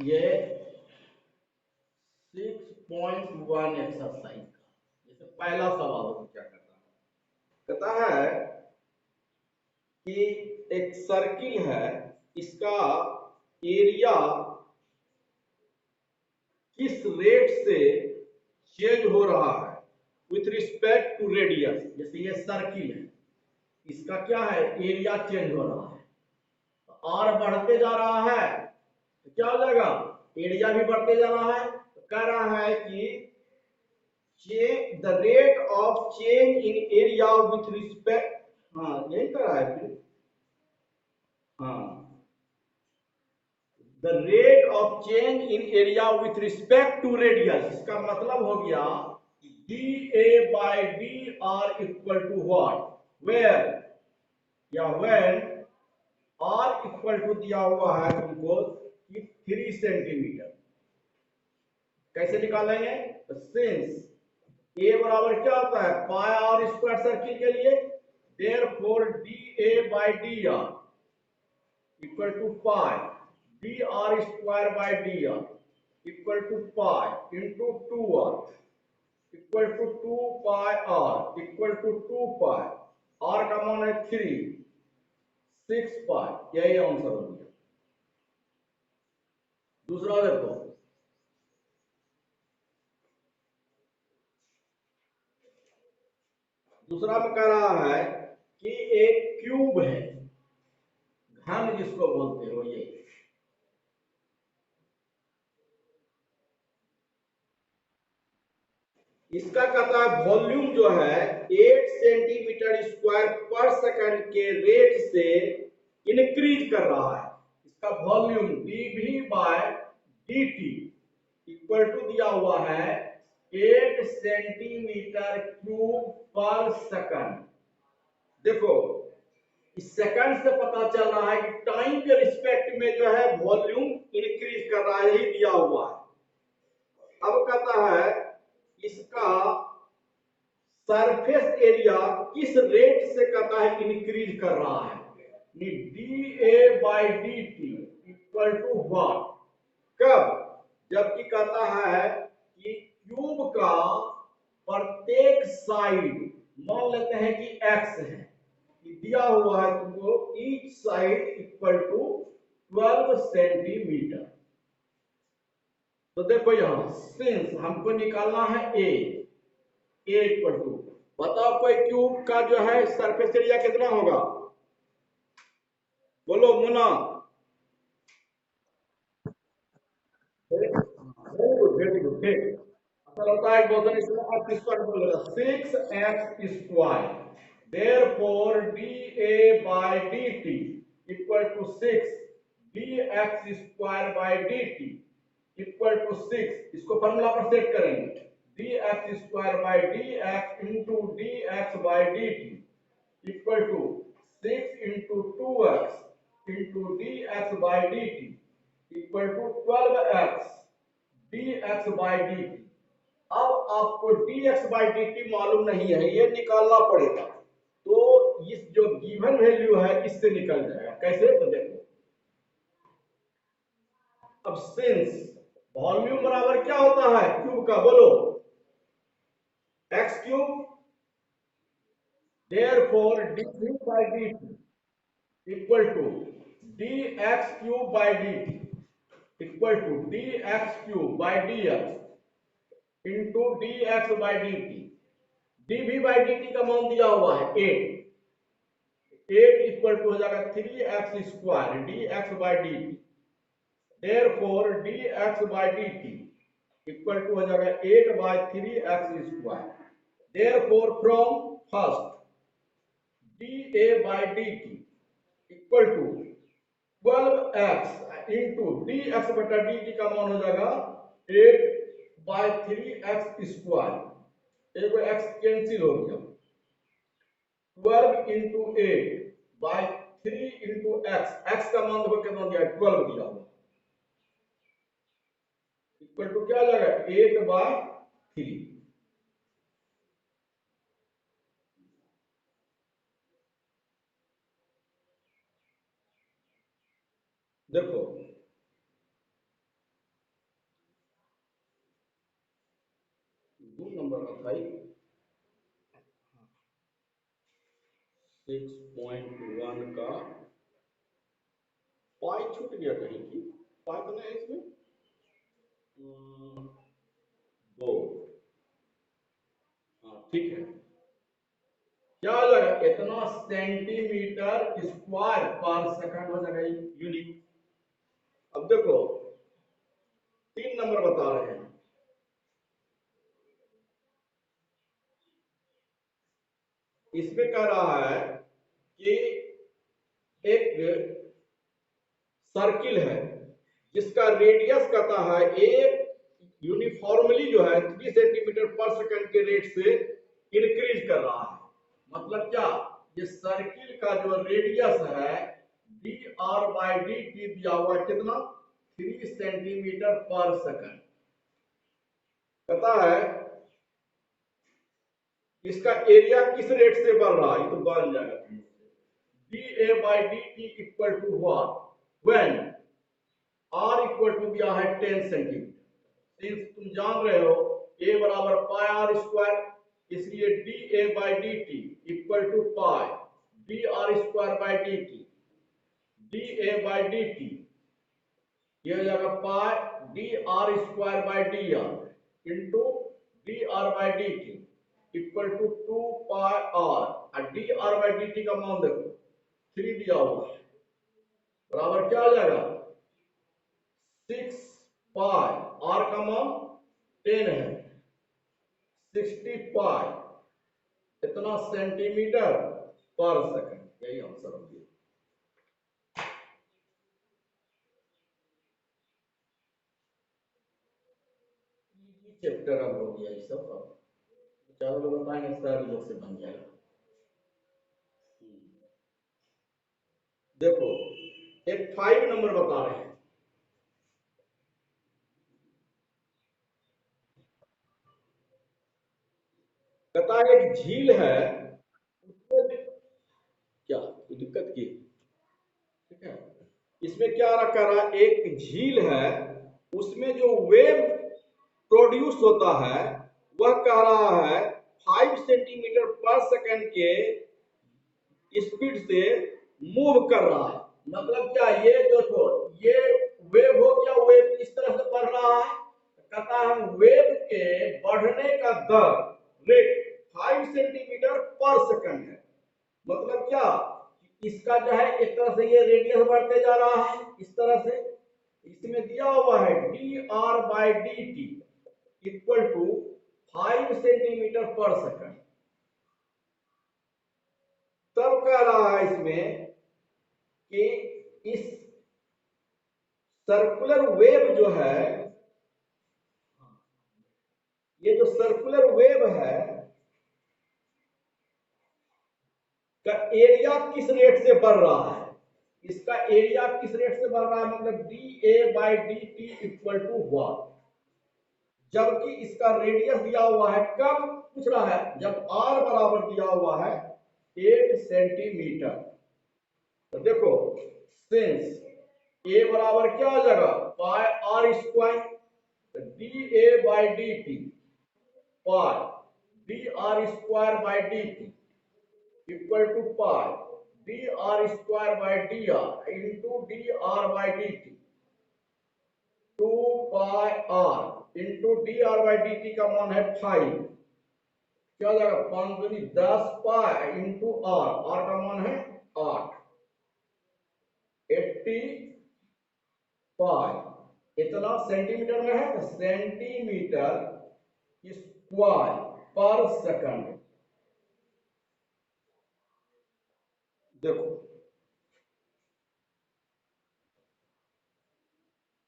ये 6.1 एक्सरसाइज का जैसे पहला सवाल हो क्या कहता है कि एक सर्किल है, इसका एरिया किस रेट से चेंज हो रहा है विथ रिस्पेक्ट टू रेडियस। जैसे ये सर्किल है, इसका क्या है, एरिया चेंज हो रहा है, और बढ़ते जा रहा है तो क्या हो जाएगा, एरिया भी बढ़ते जा रहा है। तो कह रहा है कि the rate of change in area with respect, हाँ यही कर रहा है फिर, हाँ, the rate of change in area with respect to radius. इसका मतलब हो गया d A by D r equal to what, where या व्हेन आर इक्वल टू दिया हुआ है तुमको 3 सेंटीमीटर। कैसे निकालेंगे, तो सिंस ए बराबर क्या होता है, पाई आर स्क्वायर सर्किल के लिए, therefore d A by D r equal to pi D R square by D r equal to pi into 2 r equal to 2 pi r equal to 2 pi, r का मान है 3, 6 पाई, यही answer हो गया। दूसरा देखो, दूसरा में कह रहा है कि एक क्यूब है, घन जिसको बोलते हो, ये इसका कहता है वॉल्यूम जो है 8 सेंटीमीटर स्क्वायर पर सेकंड के रेट से इंक्रीज कर रहा है। इसका volume dv by dt equal to दिया हुआ है 8 सेंटीमीटर क्यूब पर सेकंड। देखो इस सेकंड से पता चल रहा है कि टाइम के रिस्पेक्ट में जो है वॉल्यूम इंक्रीज कर रहा है, यही दिया हुआ है। अब कहता है इसका सरफेस एरिया किस रेट से कहता है इंक्रीज कर रहा है, d A by D T equal to what, कब, जबकि कहता है कि क्यूब का प्रत्येक साइड मान लेते हैं कि एक्स है, दिया हुआ है तुमको each side equal to 12 centimetre. तो देखो यहां सिंस हमको निकालना है ए इक्वल टू, बताओ कोई क्यूब का जो है सरफेस एरिया कितना होगा, बोलो मुना। वेरी गुड ठीक। असल होता है क्वेश्चन इसमें आप स्क्वायर बोलेगा 6x square, therefore d a by d T equal to 6 dx square by d T equal to 6, इसको फॉर्मूला पर सेट करेंगे, dx square by dx into dx by dt equal to 6 into 2x into dx by dt equal to 12x dx by dt। अब आपको dx by dt मालूम नहीं है, ये निकालना पड़ेगा। तो इस जो गिवन वैल्यू है इससे निकल जाएगा, कैसे, तो देखो अब सिंस वॉल्यूम बराबर क्या होता है क्यूब का, बोलो x cube, therefore dv by dt equal to dx cube by dt equal to dx cube by dx into dx by dt। dv by dt का मान दिया हुआ है 8 इक्वल टू हो जाएगा 3x square dx by dt, therefore dx by dt equal to हो जाएगा 8 by 3x square, therefore from first dA by dt equal to 12x into dx बटा dt का मान हो जाएगा 8 बाय 3x स्क्वायर, एक x कैंसिल हो गया, 12 इंटू 8 बाय 3 इंटू x का मान देखो कितना दिया है, 12 दिया हुआ, इक्वल टू क्या आ जाएगा 8 बाय 3। देखो 2 नंबर का था 6.1 का पाई छूट गया कहीं की, पाई तो नहीं है इसमें। दो, हाँ ठीक है। क्या हो जाएगा, इतना सेंटीमीटर स्क्वायर पर सेकंड हो जाएगा यूनिट। अब देखो 3 नंबर बता रहे हैं, इसमें कह रहा है कि एक सर्किल है जिसका रेडियस कहता है एक यूनिफॉर्मली जो है 3 सेंटीमीटर पर सेकंड के रेट से इंक्रीज कर रहा है। मतलब क्या, ये सर्किल का जो रेडियस है d are by D T दिया हुआ है कितना, 3 सेंटीमीटर पर सेकंड। कहता है इसका एरिया किस रेट से बढ़ रहा है, ये तो बढ़ जाएगा। D A by D T equal to what, when r equal to दिया है 10 सेंटीमीटर। सिंस तुम जान रहे हो a बराबर पाई आर स्क्वायर, इसलिए d A by D T equal to pi D R square by D t. D A by D t ये हो जाएगा pi D R square by D R into D R by D T equal to 2 pi r. और d are by D T का मान देखो 3 दिया हुआ है, बराबर क्या हो जाएगा 6 पाई, आर का मान 10 है, 60 पाई, इतना सेंटीमीटर पर सेकंड। यही आंसर हो गया। चैप्टर अब हो गया ये सब, अब चारों लोग बताएंगे सर लोग से बन जाएगा। देखो एक 5 नंबर बता रहे हैं, कहता है एक झील है, उसमें क्या कोई दिक्कत की, ठीक है। इसमें क्या रखा रहा, एक झील है उसमें जो वेव प्रोड्यूस होता है वह कह रहा है 5 सेंटीमीटर पर सेकंड के स्पीड से मूव कर रहा है। मतलब क्या, ये देखो ये वेव हो गया, वेव इस तरह से बढ़ रहा है, कहता है वेव के बढ़ने का दर रेट 5 सेंटीमीटर पर सेकंड है। मतलब क्या, इसका जो है एक तरह से ये रेडियस बढ़ते जा रहा है इस तरह से। इसमें दिया हुआ है d are by D T equal to 5 centimetre पर सेकंड। तब कह रहा है इसमें कि इस सर्कुलर वेव जो है, ये जो सर्कुलर वेव है का एरिया किस रेट से बढ़ रहा है, इसका एरिया किस रेट से बढ़ रहा है, मतलब d A by D T equal to what. जबकि इसका रेडियस दिया हुआ है, कब पूछ रहा है, जब आर बराबर दिया हुआ है 8 सेंटीमीटर। तो देखो सिंस ए बराबर क्या हो जाएगा pi are square, D A by D T pi D R square by D T equal to pi D R square by D R into D R by D T. 2 pi R into D R by D T का मान है 5, क्या हो जाएगा 5 दूनी 10 pi into are, are का मान है 8, 80 पाई, इतना सेंटीमीटर में है तो सेंटीमीटर स्क्वायर पर सेकंड। देखो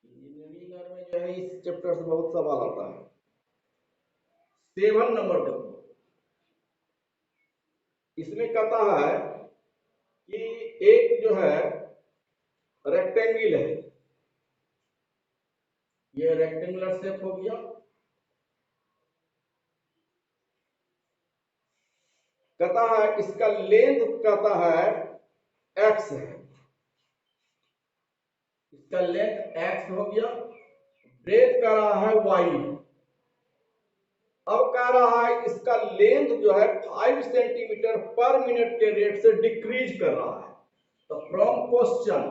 इंजीनियरिंग में जो है इस चैप्टर से बहुत सवाल आता है। 7 नंबर देखो, इसमें कहता है कि एक जो है रेक्टेंगल है, ये रेक्टेंगुलर शेप हो गया, कहता है इसका लेंथ कहता है x है, इसका लेंथ x हो गया, ब्रेथ कर रहा है y, अब कह रहा है इसका लेंथ जो है 5 सेंटीमीटर पर मिनट के रेट से डिक्रीज कर रहा है। तो from question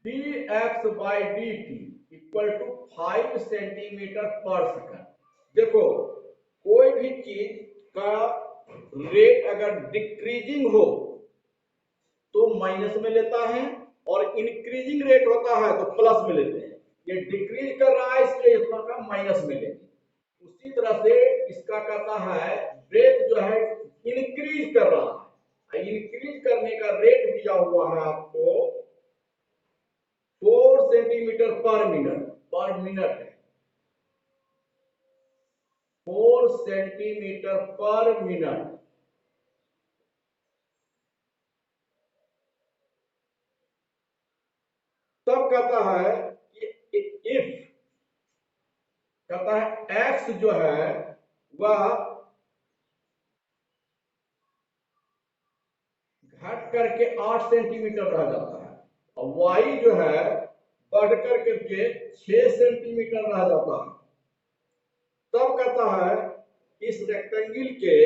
dx by dt equal to 5 centimetre पर सेकंड। देखो कोई भी चीज का रेट अगर डिक्रीजिंग हो तो माइनस में लेता है और इंक्रीजिंग रेट होता है तो प्लस में लेते हैं। ये डिक्रीज कर रहा है इसलिए इसका का माइनस में लेंगे। उसी तरह से इसका कहता है रेट जो है इंक्रीज कर रहा है, इंक्रीज करने का रेट दिया हुआ है आपको 4 सेंटीमीटर पर मिनट है, 4 सेंटीमीटर पर मिनट। तब कहता है कि इफ कहता है x जो है वह घट करके 8 सेंटीमीटर रह जाता है और y जो है बढ़ करके 6 सेंटीमीटर रह जाता है। तब कहता है इस रेक्टेंगल के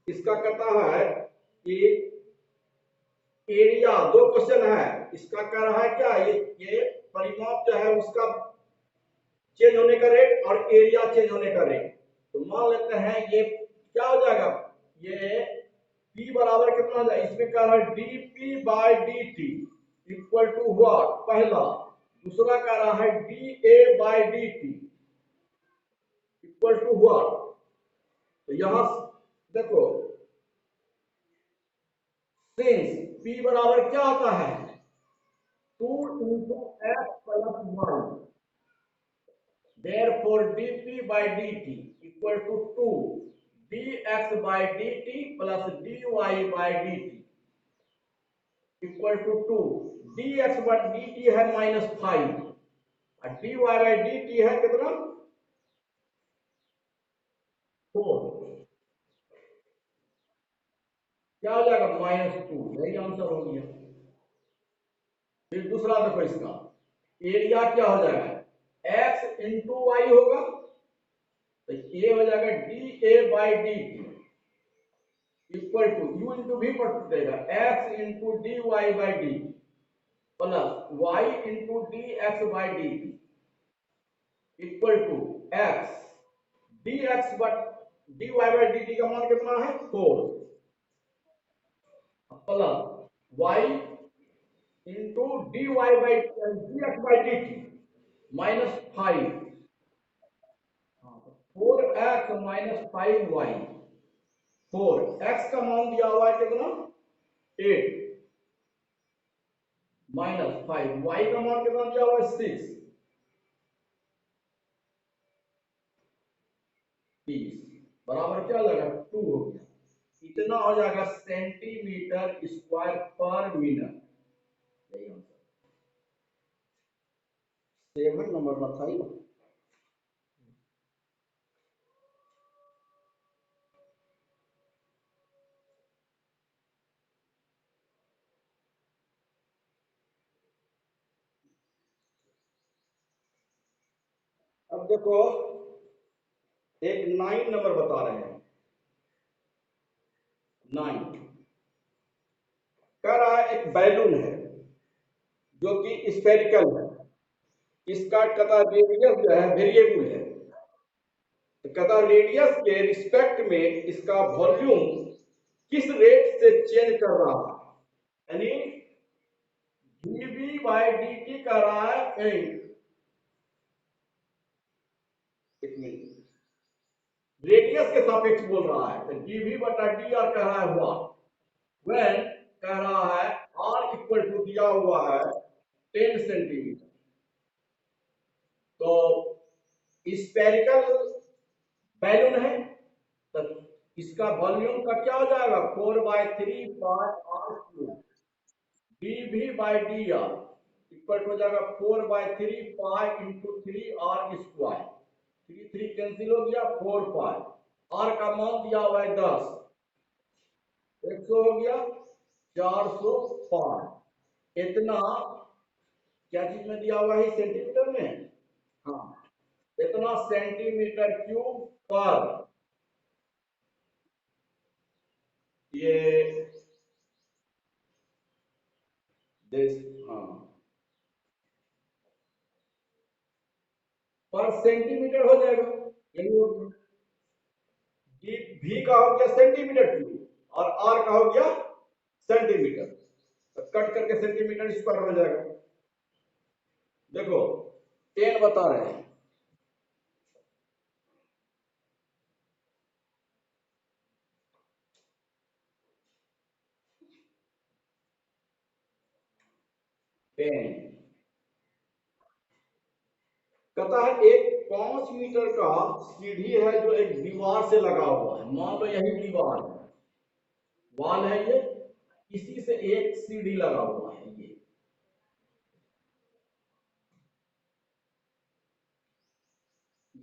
इसका कहता है कि एरिया, दो क्वेश्चन है, इसका कह रहा है क्या ये परिमाप जो है उसका चेंज होने का रेट और एरिया चेंज होने का रेट। तो मान लेते हैं ये क्या हो जाएगा, ये p बराबर कितना हो जाएगा, इसमें कह रहा है dp by dt equal to what, पहला। दूसरा कह रहा है da by dt equal to what. तो यहां देखो सिंस p बराबर क्या होता है 2 into x plus 1, therefore dp by dt equal to 2 dx by dt plus dy by dt equal to 2। dx by dt है -5 और dy by dt है कितना 4, क्या हो जाएगा -2, यही आंसर हो गया। फिर दूसरा देखो इसका एरिया क्या हो जाएगा x इंटू वाई होगा, तो ये हो जाएगा d A by D T equal to u into भी पड़ेगा x into d y by d plus y into d x by D T equal to x d x but d y by D T का मान कितना है 4 plus y into d y by d x by D t -5, 4x -5y, 4x का मान दिया हुआ है कितना 8 -5y का मान कितना दिया हुआ है 6, 30 बराबर क्या हो जाएगा 2 हो गया। इतना हो जाएगा सेंटीमीटर स्क्वायर पर मिनट। यही आंसर 7 नंबर में था। अब देखो एक 9 नंबर बता रहे हैं, 9 कह रहा है एक बैलून है जो कि स्फेरिकल है, इसका कदा रेडियस जो है वेरिएबल है। तो कदा रेडियस के रिस्पेक्ट में इसका वॉल्यूम किस रेट से चेंज कर रहा है, यानी dv बाय dt कह रहा है 8, रेडियस के सापेक्ष बोल रहा है। तो dv बटा dr कह रहा है व्हाट, व्हेन कह रहा है r इक्वल टू दिया हुआ है 10 सेंटीमीटर। तो स्फेरिकल बैलून है तो इसका वॉल्यूम का क्या हो जाएगा 4/3 pi r cube dv by dr equal हो जाएगा 4/3 pi into 3r square, 3 3 cancel हो गया 4 पाई, r का मान दिया हुआ है 10, 100 हो गया 400 पाई। इतना क्या चीज में दिया हुआ है सेंटीमीटर में? हाँ, इतना सेंटीमीटर क्यूब पर ये देश, हाँ, पर सेंटीमीटर हो जाएगा, यही हो गया। डी भी का हो गया सेंटीमीटर क्यूब और आर का हो गया सेंटीमीटर, तो कट करके सेंटीमीटर स्क्वायर हो जाएगा। देखो 10 बता रहे हैं, टेन कहता है एक 5 मीटर का सीढ़ी है जो एक दीवार से लगा हुआ है। मान लो यही दीवार है, वॉल है ये, इसी से एक सीढ़ी लगा हुआ है, ये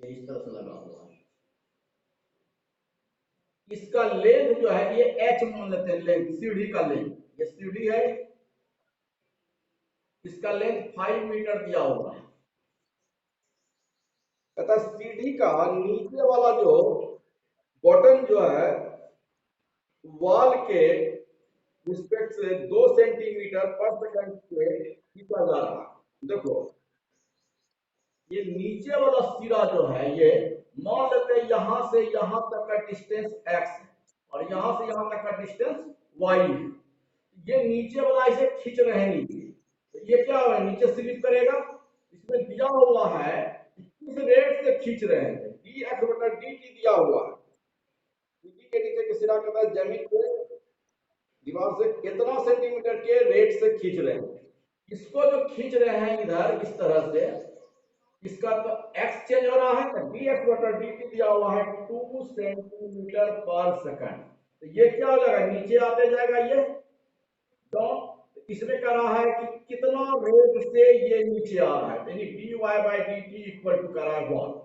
इस तरह से लगा हुआ है। इसका लेंथ जो है ये h मान लेते हैं, लेंथ सीढ़ी का लेंथ, ये सीढ़ी है, इसका लेंथ 5 मीटर दिया हुआ है। कहता सीढ़ी का नीचे वाला जो बॉटम जो है वॉल के रिस्पेक्ट से 2 सेंटीमीटर पर सेकंड से खींचा जा रहा है। देखो ये नीचे वाला सिरा जो है, ये मान लेते हैं यहां से यहां तक का डिस्टेंस x है और यहां से यहां तक का डिस्टेंस y है। ये नीचे वाला इसे खींच रहे हैं नीचे, तो ये क्या होगा, नीचे स्लिप करेगा। इसमें दिया हुआ है किस रेट से खींच रहे हैं, dx बटा dt दिया हुआ है। dt के नीचे के सिरा कहता है जमीन पे दीवार से कितना सेंटीमीटर के रेट से खींच रहे हैं। इसको जो खींच रहे हैं इधर इस तरह से, इसका तो x चेंज हो रहा है, तो dx बटा dt दिया हुआ है 2 सेंटीमीटर पर सेकंड। तो ये क्या हो जाएगा, नीचे आते जाएगा ये, तो इसमें कह रहा है कि कितना रेट से ये नीचे आ रहा है, यानी dy by dt equal to कर रहा है 1।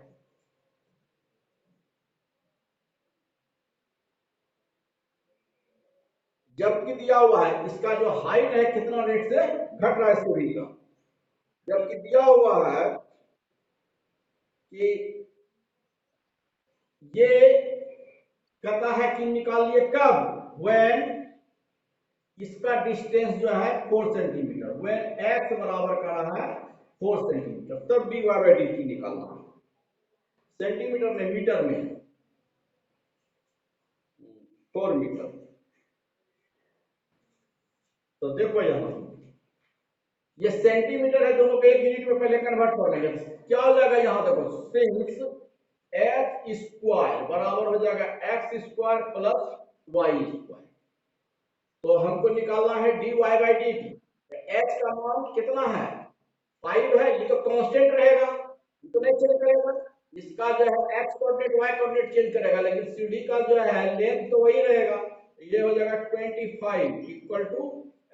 जबकि दिया हुआ है इसका जो हाइट है कितना रेट से घट रहा है सीढ़ी का, जबकि दिया हुआ है कि ये कहता है कि निकालिए कब, व्हेन इसका डिस्टेंस जो है 4 सेंटीमीटर, व्हेन x बराबर का रहा है 4 सेंटीमीटर, तब dy बाई dt निकालना है। सेंटीमीटर में, मीटर में 4 मीटर। तो देखो यहां ये सेंटीमीटर है, दोनों को 1 यूनिट में पहले कन्वर्ट कर लेंगे, क्या हो जाएगा यहां देखो, सिंस x स्क्वायर बराबर हो जाएगा x square plus y square. तो हमको निकालना है dy बाई dt। x का मान कितना है, 5 है, ये तो कांस्टेंट रहेगा, ये तो नहीं चेंज करेगा। इसका जो है x coordinate y coordinate change करेगा, लेकिन सीढ़ी का जो है लेंथ तो वही रहेगा। ये हो जाएगा 25 equal to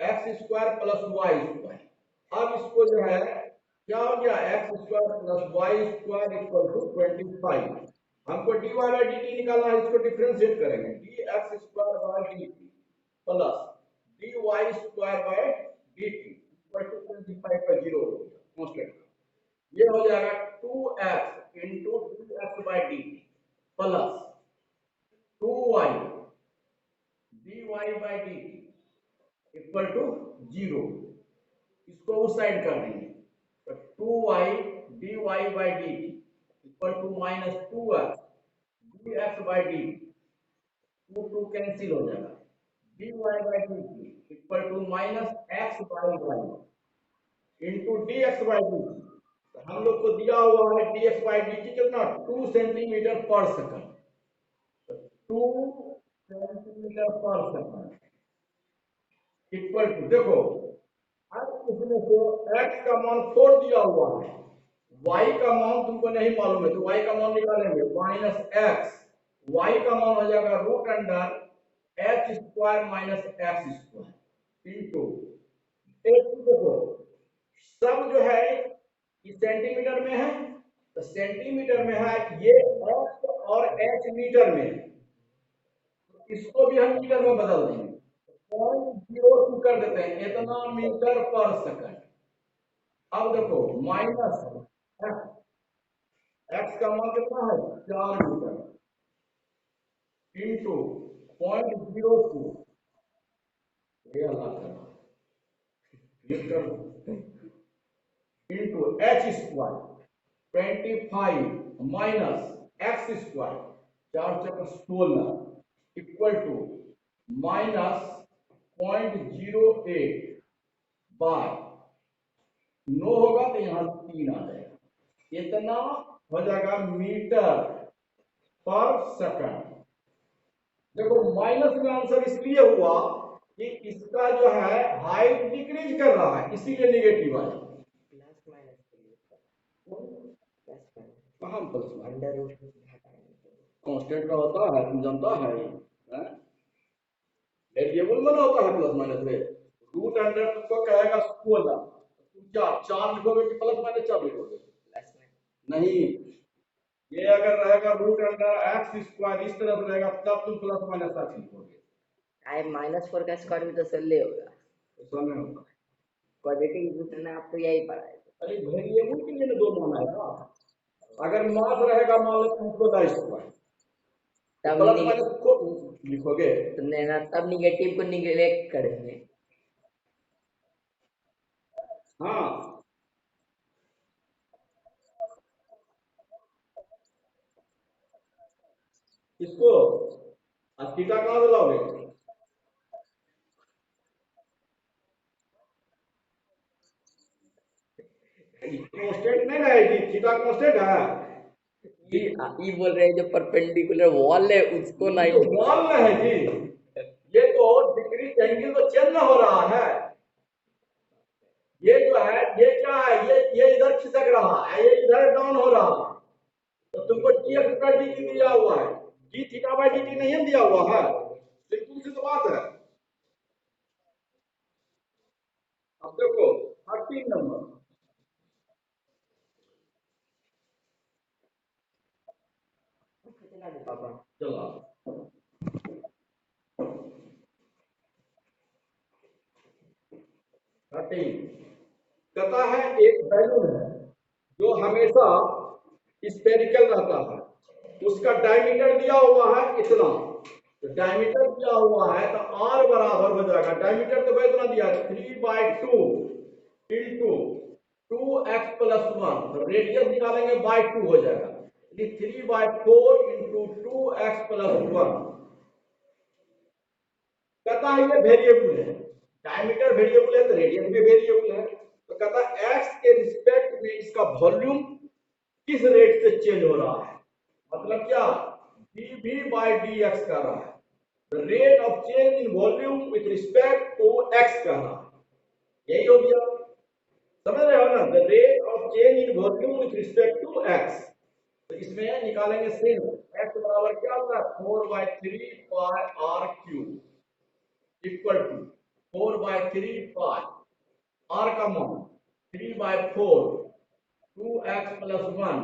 x square plus y square. अब इसको जो है क्या हो गया, x square plus y square equal to 25। हमको dy बाई dt निकालना है, इसको डिफरेंशिएट करेंगे, dx square by dt plus dy square by dt equal to 25 का 0 हो गया कांस्टेंट। ये हो जाएगा 2x into dx by dt plus 2y dy by dt equal to 0। इसको उस साइड कर देंगे, तो 2y dy by dt equal to minus 2x dx by dt, 2 cancel हो जाएगा, dy by dt equal to minus x by y into dx by dt। हम लोग को दिया हुआ है dx बाई dt कितना, 2 सेंटीमीटर पर सेकंड, 2 सेंटीमीटर पर सेकंड इक्वल टू, देखो अब इसमें से x का मान 4 दिया हुआ है, y का मान तुमको नहीं मालूम है, तो y का मान निकालेंगे माइनस x, y का मान हो जाएगा root under h square minus x square into, देखो सब जो है ये सेंटीमीटर में है, तो सेंटीमीटर में है, ये x और h मीटर में है, तो इसको भी हम मीटर में बदल देंगे। 0.02 कर देते हैं, इतना मीटर पर सेकंड। अब देखो माइनस एक्स का मान कितना है 4 मीटर इंटू 0.02, ये अल्लाह करना metre into h square 25 minus x square 4×16 equal to minus 0.08 by 9 होगा तो यहाँ 3 आ जाएगा, इतना हो जाएगा मीटर पर सेकंड। देखो माइनस में आंसर इसलिए हुआ कि इसका जो है हाइट डिक्रीज कर रहा है, इसीलिए निगेटिव आया। प्लस माइनस प्लस कहाँ plus minus under root constant का होता है, तुम जानता है वेरिएबल में होता है प्लस माइनस में। रूट अंडर को कहेगा स्क्वायर, तुम चार चार लिखोगे कि प्लस माइनस 4 लिखोगे? प्लस माइनस नहीं, ये अगर रहेगा रूट अंडर एक्स स्क्वायर इस तरफ रहेगा तब तुम प्लस माइनस एक्स लिखोगे, आए -4 का स्क्वायर भी तो सल्ले होगा। ऐसा नहीं होता। क्वाड्रेटिक रूट ने आपको यही पढ़ा है। अरे वेरिएबल के लिए ना दो मान आएगा, अगर मास रहेगा मान लो तुमको 10 स्क्वायर तब प्लस माइनस को लिखोगे। तो ना तब निगेटिव को निगलेक्ट करेंगे। हाँ इसको थीटा कहाँ से लाओगे? कांस्टेंट नहीं रहेगी, थीटा कांस्टेंट है। ये बोल रहे हैं जो परपेंडिकुलर वॉल है उसको ये तो 90 वॉल में है जी, ये तो डिग्री एंगल तो चेंज हो रहा है। ये जो है ये क्या है, ये इधर खिसक रहा है, ये इधर डाउन हो रहा है, तो तुमको टी एक्स पर डी टी दिया हुआ है, जी थीटा बाई डी टी नहीं दिया हुआ है, सिंपल सी तो बात है। अब देखो 13 नंबर पापा चला 13 कहता है एक बैलून है जो हमेशा स्फेरिकल रहता है, उसका डायमीटर दिया हुआ है इतना, तो डायमीटर दिया हुआ है तो आर बराबर हो जाएगा, डायमीटर तो इतना दिया है 3/2 इंटू 2x+1, तो रेडियस निकालेंगे बाय 2 हो जाएगा, 3/4 इंटू 2x+1। कहता है ये वेरिएबल है, डायमीटर वेरिएबल है तो रेडियस भी वेरिएबल है, तो कहता है x के रिस्पेक्ट में इसका वॉल्यूम किस रेट से चेंज हो रहा है, मतलब क्या dv बाय dx कर रहा है, the rate of change in volume with respect to x कर रहा है, यही हो गया, समझ रहे हो ना, the rate of change in volume with respect to x। तो इसमें निकालेंगे सिर्फ x बराबर क्या होगा 4/3 pi r cube equal to 4/3 pi r का मान 3/4 2x+1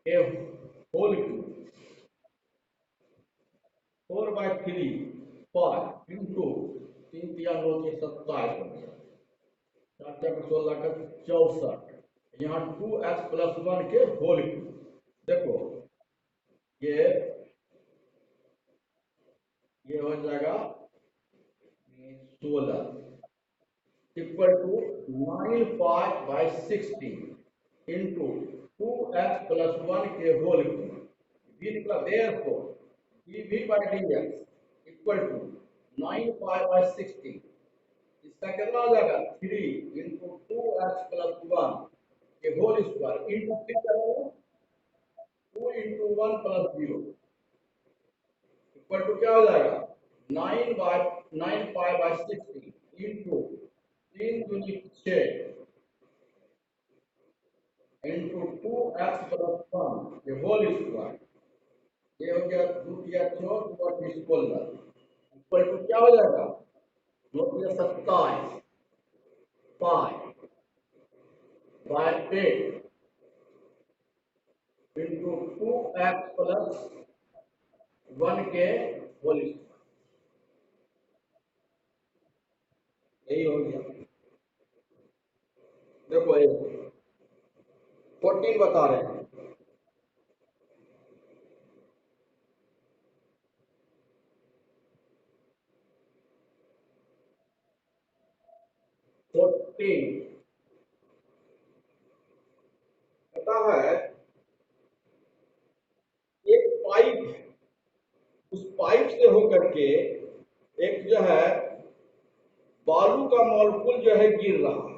के होल क्यूब 4/3 पाई इंटू 3 3 9 27 हो गया, 4×16 का 64, यहाँ 2x+1 के होल क्यूब। देखो ये हो जाएगा 16 इक्वल टू 9/16 इंटू 2x+1 के होल क्यूब, v निकला, therefore dv by dx equal to 9/16, इसका कितना हो जाएगा 3 इंटू 2x+1 के whole square into 2 into 1 plus 0 equal to क्या हो जाएगा 9/9 इंटू 3×6 इंटू 2x+1 ये होल स्क्वायर, ये हो गया 2×4 इक्वल टू क्या हो जाएगा 27 पाई बाय 8 इंटू 2x+1 के होल स्क्वायर। यही हो गया। देखो ये 14 बता रहे हैं। 14 पता है, एक पाइप है, उस पाइप से होकर के एक जो है बालू का मॉलिक्यूल जो है गिर रहा है।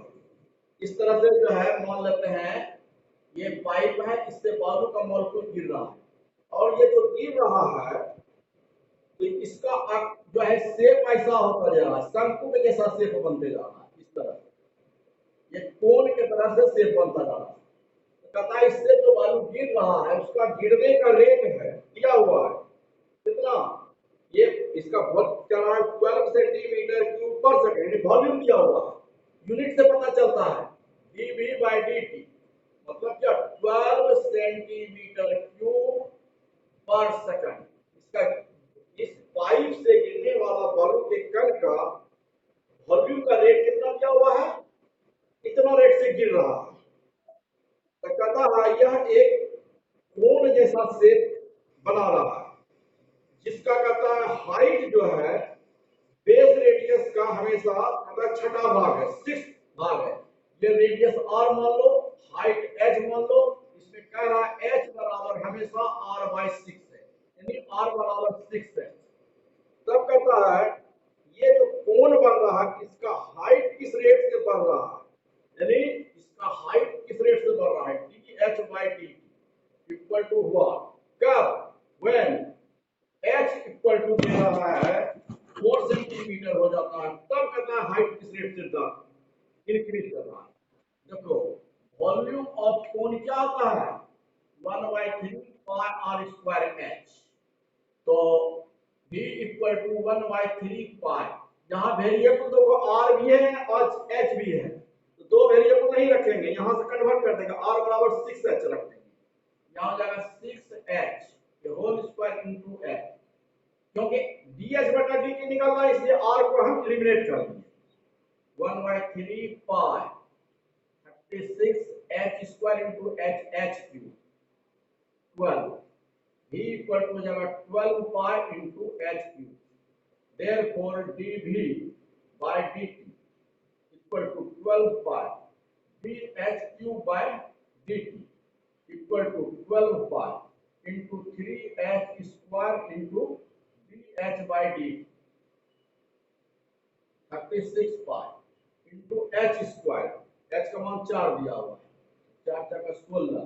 इस तरह से जो है मान लेते हैं ये पाइप है, इससे बालू का मॉलिक्यूल गिर रहा है, और ये जो गिर रहा है तो इसका जो है शेप ऐसा होता जा रहा है, शंकु के जैसा शेप बनते जा रहा है। इस तरह से ये कोन के तरह से शेप बनता जा रहा है। तो कहता है इससे जो बालू गिर रहा है उसका गिरने का रेट है दिया हुआ है कितना, ये इसका बहुत क्या है 12 सेंटीमीटर क्यूब पर सेकंड, वॉल्यूम दिया हुआ है। यूनिट से पता चलता है dV/dt मतलब क्या 12 सेंटीमीटर क्यूब पर सेकंड। इसका इस पाइप से गिरने वाला बालू के कण का वॉल्यूम का रेट कितना दिया हुआ है, इतना रेट से गिर रहा है। तो कहता है यह एक कोन जैसा शेप बना रहा है, जिसका कहता है हाइट जो है बेस रेडियस का हमेशा मतलब छठा भाग है, 6th भाग है। ये रेडियस r मान लो, हाइट h मान लो, इसमें कह रहा है h बराबर हमेशा r/6 है, यानी r बराबर 6 है। तब कहता है ये जो कोण बन रहा है इसका हाइट किस रेट से बढ़ रहा है, यानी इसका हाइट किस रेट से बढ़ रहा है, dh/dt इक्वल टू हुआ कब, व्हेन h इक्वल टू दे रहा है 4 सेंटीमीटर हो जाता है, तब कहता है हाइट किस रेट से इंक्रीज कर रहा है। देखो वॉल्यूम ऑफ कोन क्या होता है 1/3 पाई r स्क्वायर h, तो v इक्वल टू 1/3 पाई, यहाँ वेरिएबल देखो r भी है और h भी है, तो दो वेरिएबल नहीं रखेंगे, यहाँ से कन्वर्ट कर देंगे, r बराबर 6h रख देंगे, यहाँ हो जाएगा 6h whole square into h, क्योंकि dh/dt निकालना है इसलिए r को हम एलिमिनेट कर देंगे। 1/3 pi 36h square into h cube 12, v equal to हो जाएगा 12 pi into h cube, therefore dv/dt equal to 12 pi bh cube by dt equal to 12 pi into 3h square into bh/dt 36 pi into h square, h का मान 4 दिया हुआ है, 4 4 का 16,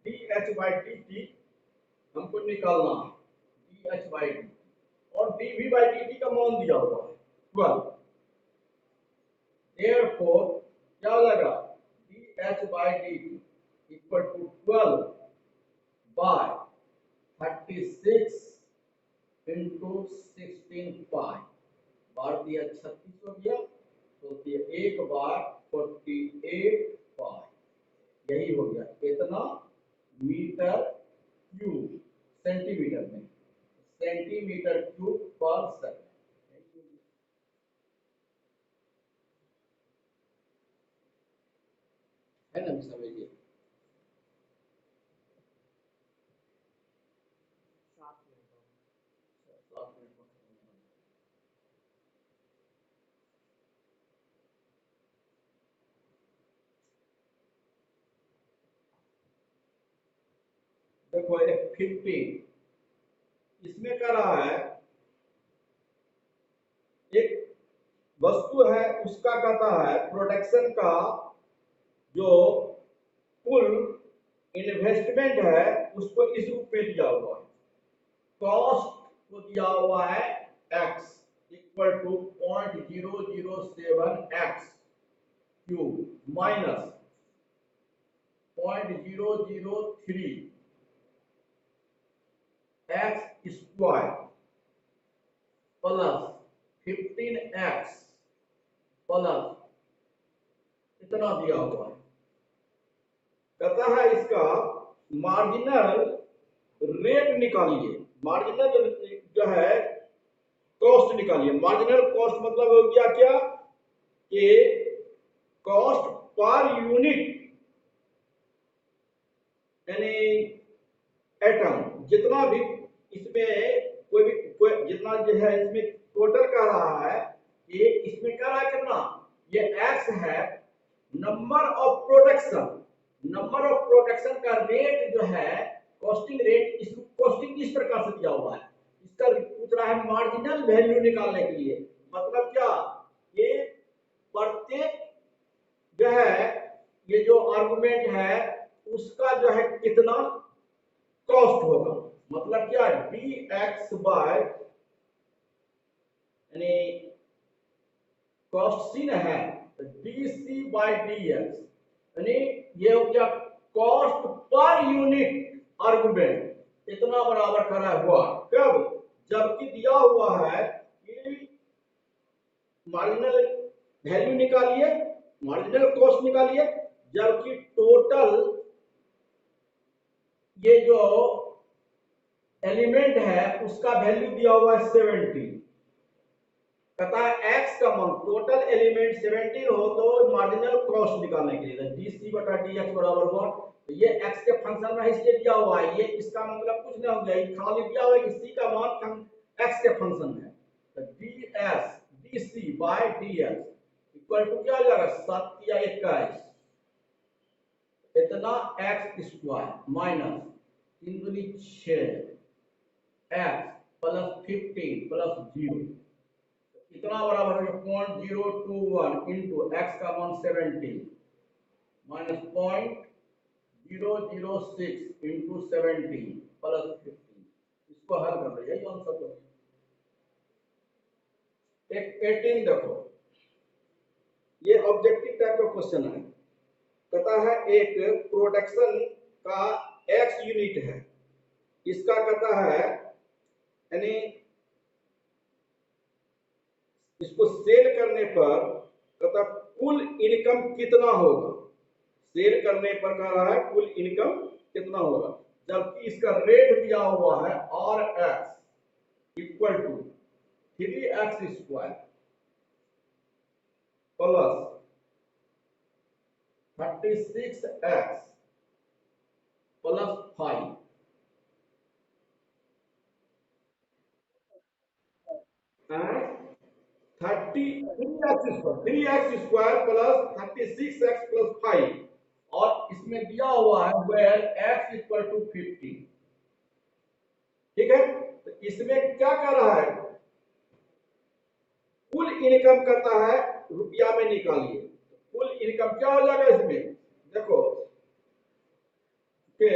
dh/dt हमको निकालना है dh/dt, और dv/dt का मान दिया हुआ है 12, therefore क्या हो जाएगा dh/dt equal to 12 by 36 into 16 pi, बार दिया 36 हो गया, तो दिया 1 बार 48 पाई, यही हो गया इतना मीटर क्यूब, सेंटीमीटर में सेंटीमीटर क्यूब पर सेकंड। है ना, समझिए। देखो 15 इसमें कर रहा है, एक वस्तु है उसका कहता है प्रोडक्शन का जो कुल इन्वेस्टमेंट है उसको इस रूप में दिया हुआ है, कॉस्ट को दिया हुआ है x equal to 0.007 x cube minus 0.003 x square plus 15x plus इतना दिया हुआ है। कहता है इसका मार्जिनल रेट निकालिए, मार्जिनल जो है कॉस्ट निकालिए। मार्जिनल कॉस्ट मतलब हो गया क्या, के कॉस्ट पर यूनिट यानी एटम, जितना भी इसमें कोई जितना जो है इसमें टोटल कह रहा है, ये इसमें कह रहा है कितना, ये एक्स है नंबर ऑफ प्रोडक्शन का रेट जो है, कॉस्टिंग रेट, इसको कॉस्टिंग किस प्रकार से दिया हुआ है, इसका पूछ रहा है मार्जिनल वैल्यू निकालने के लिए। मतलब क्या, ये प्रत्येक जो है, ये जो आर्गुमेंट है उसका जो है कितना कॉस्ट होगा। मतलब क्या, डी एक्स बाय यानी कॉस्ट सी न है, D C by D X, यानी ये हो गया कॉस्ट पर यूनिट आर्गुमेंट इतना बराबर खड़ा हुआ। कब, जबकि दिया हुआ है कि मार्जिनल वैल्यू निकालिए, मार्जिनल कॉस्ट निकालिए, जबकि टोटल ये जो एलिमेंट है उसका वैल्यू दिया हुआ है 70। कहता है एक्स का मान, टोटल एलिमेंट 17 हो तो मार्जिनल कॉस्ट निकालने के लिए डी सी बटा डी एक्स बराबर हुआ। तो ये एक्स के फंक्शन में इसलिए दिया हुआ है, ये इसका मतलब कुछ नहीं हो गया, खाली दिया हुआ है कि सी का मान एक्स के फंक्शन में। तो D S D C by D X equal to क्या हो जाएगा, 7 या 21 इतना एक्स स्क्वायर माइनस 3 दूनी 6 एक्स प्लस 15 प्लस 0 इतना बराबर है 0.021 इंटू एक्स का मान 17 माइनस 0.006 इंटू 17 प्लस 15। इसको हल कर रहे, यही आंसर है। एक 18 देखो, ये ऑब्जेक्टिव टाइप का क्वेश्चन है। कहता है एक प्रोडक्शन का एक्स यूनिट है, इसका कहता है यानी इसको सेल करने पर कहता कुल इनकम कितना होगा, सेल करने पर कह रहा है कुल इनकम कितना होगा, जबकि इसका रेट दिया हुआ है R X equal to 3x square plus 36x plus 5 3x square plus 36x plus 5, और इसमें दिया हुआ है वेयर x इक्वल टू 50। ठीक है, तो इसमें क्या कर रहा है, कुल इनकम करता है रुपया में निकालिए। कुल इनकम क्या हो जाएगा इसमें, देखो के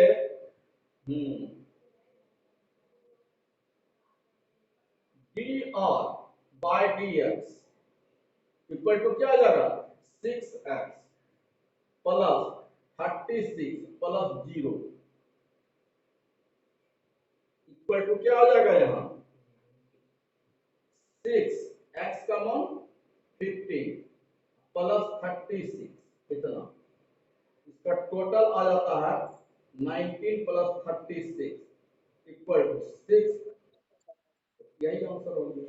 D R by D X equal to क्या हो जाएगा 6x plus 36 plus 0 equal to क्या हो जाएगा, यहाँ 6x का मान 15 प्लस 36 इतना, इसका टोटल आ जाता है 19 प्लस 36 इक्वल टू 6। यही आंसर हो गया।